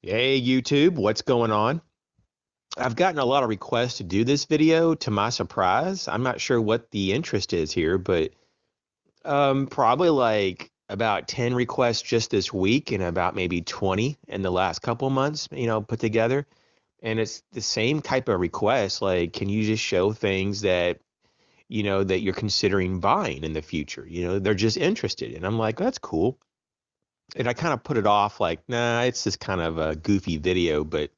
Hey YouTube, what's going on? I've gotten a lot of requests to do this video to my surprise. I'm not sure what the interest is here, but probably like about 10 requests just this week and about maybe 20 in the last couple months, put together. And it's the same type of request, like, can you just show things that you're considering buying in the future? They're just interested. And I'm like, that's cool. And I kind of put it off like, nah, it's just kind of a goofy video, but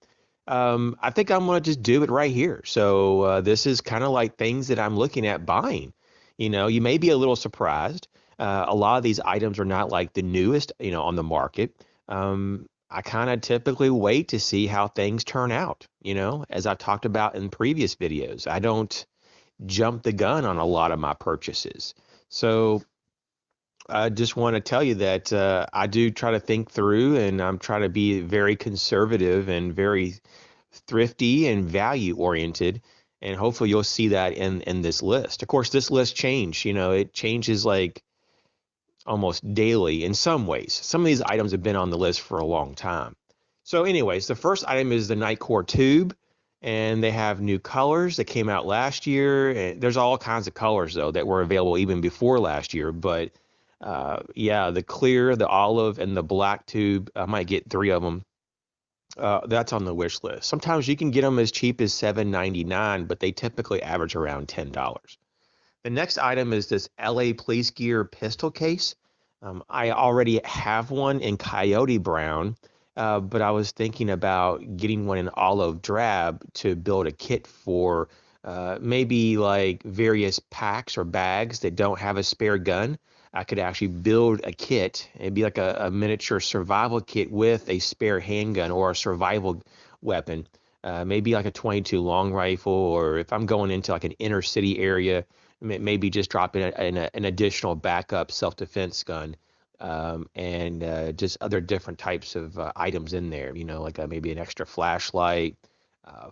I think I'm gonna just do it right here. So this is kind of like things that I'm looking at buying. You may be a little surprised. A lot of these items are not like the newest, on the market. I kind of typically wait to see how things turn out, as I've talked about in previous videos. I don't jump the gun on a lot of my purchases. So I just want to tell you that I do try to think through and I'm trying to be very conservative and very thrifty and value oriented. And hopefully you'll see that in this list. Of course, this list changed, it changes like almost daily in some ways. Some of these items have been on the list for a long time. So, anyways, the first item is the Nitecore tube, and they have new colors that came out last year. And there's all kinds of colors though that were available even before last year. But yeah, the clear, the olive, and the black tube. I might get three of them. That's on the wish list. Sometimes you can get them as cheap as $7.99, but they typically average around $10. The next item is this LA Police Gear pistol case. I already have one in Coyote Brown, but I was thinking about getting one in olive drab to build a kit for maybe like various packs or bags that don't have a spare gun. I could actually build a kit. It'd be like a miniature survival kit with a spare handgun or a survival weapon. Maybe like a 22 long rifle, or if I'm going into like an inner city area, maybe just drop in an additional backup self-defense gun, and just other different types of items in there. Like maybe an extra flashlight,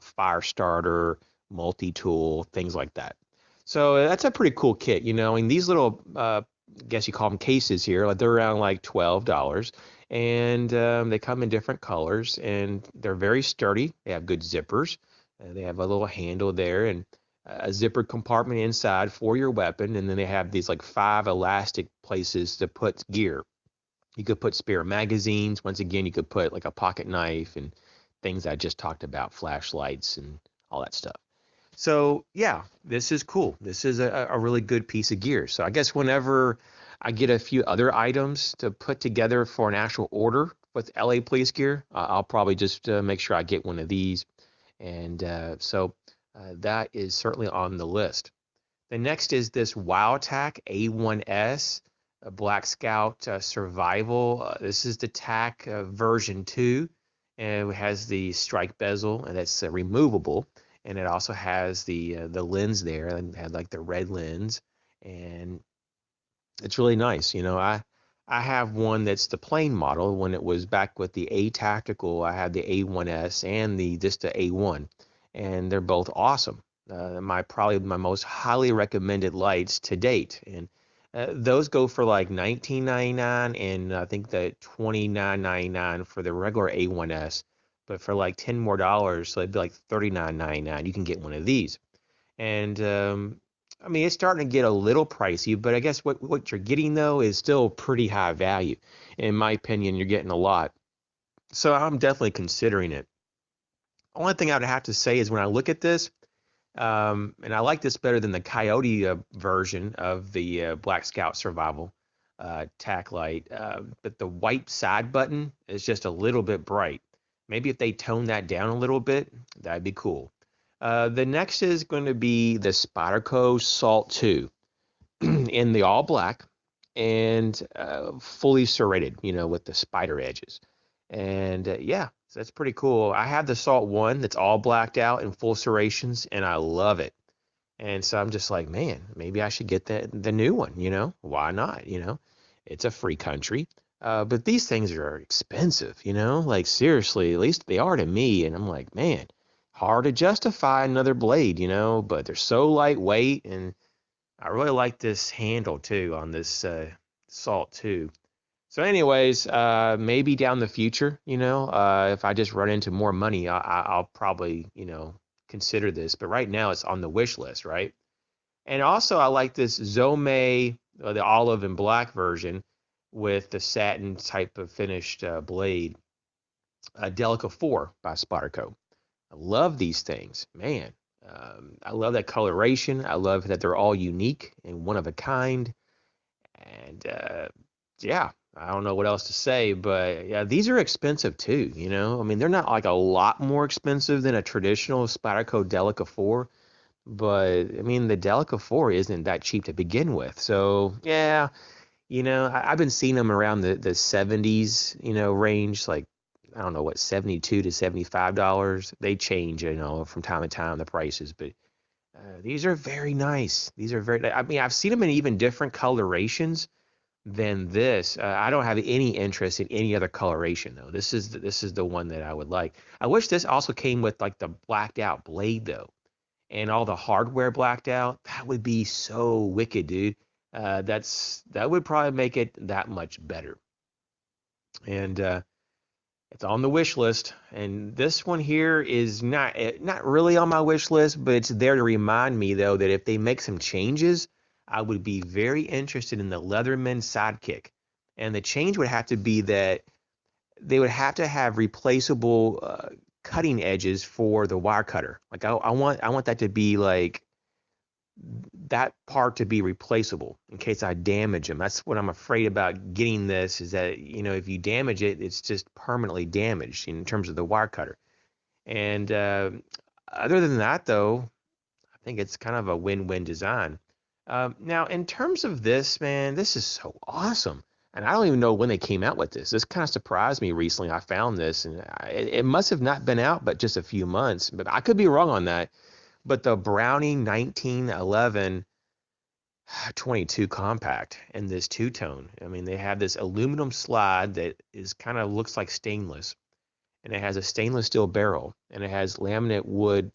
fire starter, multi-tool, things like that. So that's a pretty cool kit, and these little, I guess you call them cases here, like they're around like $12, and they come in different colors, and they're very sturdy. They have good zippers. They have a little handle there, and a zippered compartment inside for your weapon, and then they have these like five elastic places to put gear. You could put spare magazines. Once again, you could put like a pocket knife and things I just talked about, flashlights and all that stuff. So yeah, this is cool. This is a really good piece of gear. So I guess whenever I get a few other items to put together for an actual order with LA Police Gear, I'll probably just make sure I get one of these. And that is certainly on the list. The next is this WildTac A1S, a Black Scout Survival. This is the TAC version 2, and it has the strike bezel, and it's removable. And it also has the lens there, and had like the red lens, and it's really nice. I have one that's the plain model. When it was back with the A Tactical, I had the A1S and the just the A1, and they're both awesome. My probably my most highly recommended lights to date, and those go for like 19.99, and I think the 29.99 for the regular A1S. But for like $10 more, so it'd be like 39.99. You can get one of these, and I mean, it's starting to get a little pricey, but I guess what you're getting though is still pretty high value. In my opinion, you're getting a lot. So I'm definitely considering it. Only thing I would have to say is when I look at this, and I like this better than the Coyote version of the Black Scout Survival tack light, but the white side button is just a little bit bright. Maybe if they tone that down a little bit, that'd be cool. The next is going to be the Spyderco Salt 2 in the all black and fully serrated, with the spider edges. And yeah, so that's pretty cool. I have the Salt 1 that's all blacked out in full serrations, and I love it. And so I'm just like, man, maybe I should get the new one, Why not, It's a free country. But these things are expensive, Like seriously, at least they are to me. And I'm like, man, hard to justify another blade, But they're so lightweight, and I really like this handle too on this Salt too. So, anyways, maybe down the future, if I just run into more money, I'll probably, consider this. But right now, it's on the wish list, right? And also, I like this Zome, the olive and black version with the satin type of finished blade, Delica 4 by Spyderco. I love these things, man. I love that coloration. I love that they're all unique and one of a kind. And yeah, I don't know what else to say, but yeah, these are expensive too. I mean, they're not like a lot more expensive than a traditional Spyderco Delica 4, but I mean, the Delica 4 isn't that cheap to begin with. So yeah, I've been seeing them around the 70s, range, like I don't know what, 72 to $75. They change, from time to time, the prices, but these are very nice. These are very, I mean, I've seen them in even different colorations than this. I don't have any interest in any other coloration though. This is the one that I would like. I wish this also came with like the blacked out blade though, and all the hardware blacked out. That would be so wicked, dude. That would probably make it that much better. And it's on the wish list. And this one here is not really on my wish list, but it's there to remind me though that if they make some changes, I would be very interested in the Leatherman Sidekick. And the change would have to be that they would have to have replaceable cutting edges for the wire cutter. Like I want that to be like that part to be replaceable in case I damage them. That's what I'm afraid about getting this is that, if you damage it, it's just permanently damaged in terms of the wire cutter. And other than that, though, I think it's kind of a win-win design. Now, in terms of this, man, this is so awesome. And I don't even know when they came out with this. This kind of surprised me recently. I found this, and it must have not been out but just a few months. But I could be wrong on that. But the Browning 1911 22 compact in this two-tone. I mean, they have this aluminum slide that is kind of looks like stainless, and it has a stainless steel barrel, and it has laminate wood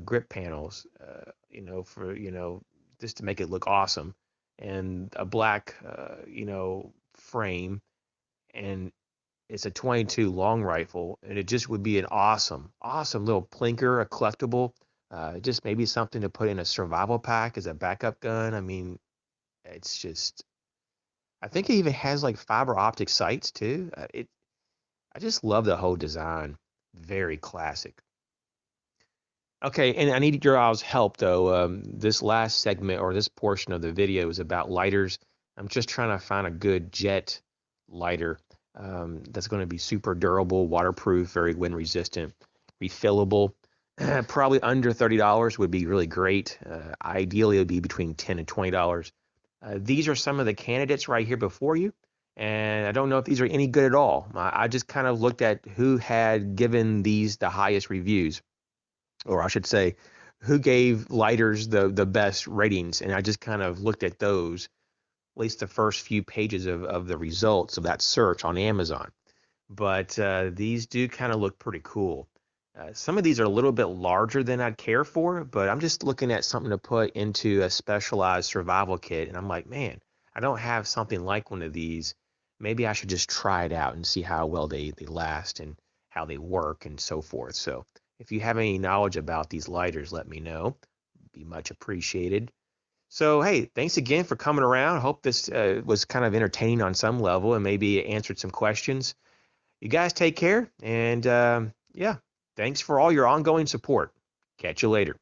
grip panels, for just to make it look awesome, and a black, frame, and it's a 22 long rifle, and it just would be an awesome, awesome little plinker, a collectible. Just maybe something to put in a survival pack as a backup gun. I mean, it's just, I think it even has like fiber optic sights too. I just love the whole design. Very classic. Okay, and I need your all's help though. This last segment or this portion of the video is about lighters. I'm just trying to find a good jet lighter that's going to be super durable, waterproof, very wind resistant, refillable. Probably under $30 would be really great. Ideally, it would be between $10 and $20. These are some of the candidates right here before you, and I don't know if these are any good at all. I just kind of looked at who had given these the highest reviews, or I should say, who gave lighters the best ratings, and I just kind of looked at those, at least the first few pages of the results of that search on Amazon. But these do kind of look pretty cool. Some of these are a little bit larger than I'd care for, but I'm just looking at something to put into a specialized survival kit. And I'm like, man, I don't have something like one of these. Maybe I should just try it out and see how well they last and how they work and so forth. So if you have any knowledge about these lighters, let me know. Be much appreciated. So, hey, thanks again for coming around. I hope this was kind of entertaining on some level and maybe answered some questions. You guys take care. And yeah. Thanks for all your ongoing support. Catch you later.